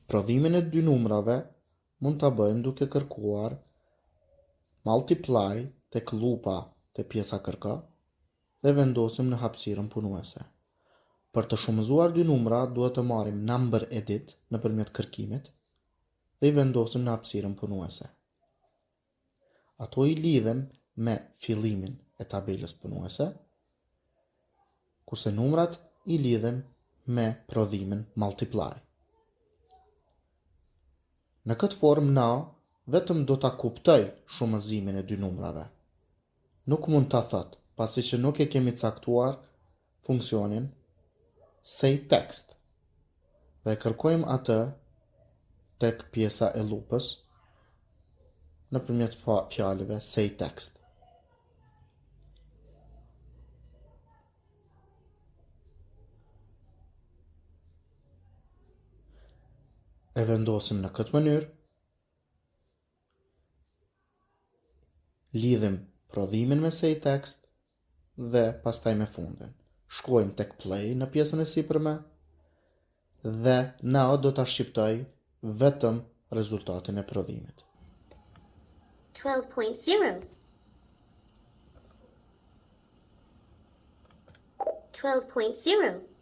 Prodhimin e dy numrave mund ta bëjmë duke kërkuar multiply tek lupa te pjesa kërko dhe vendosim në hapësirën punuese. Për të shumëzuar dy numra, duhet të marrim number edit nëpërmjet kërkimit dhe i vendosim në hapësirën punuese. Ato i lidhem me fillimin e tabelës punuese, kurse numrat i lidhem me prodhimin multiply. Në këtë formë na vetëm do ta kuptoj shumëzimin e dy numrave. Nuk mund ta thot, pasi që nuk e kemi caktuar funksionin sayText. Dhe kërkojmë atë tek pjesa e lupës nëpërmjet fjalëve sayText. E vendosim në këtë mënyrë, lidhim prodhimin me sayText dhe pastaj me fundin. Shkojmë tek play në pjesën e sipërme dhe na do ta shqiptoj vetëm rezultatin e prodhimit. 12.0 12.0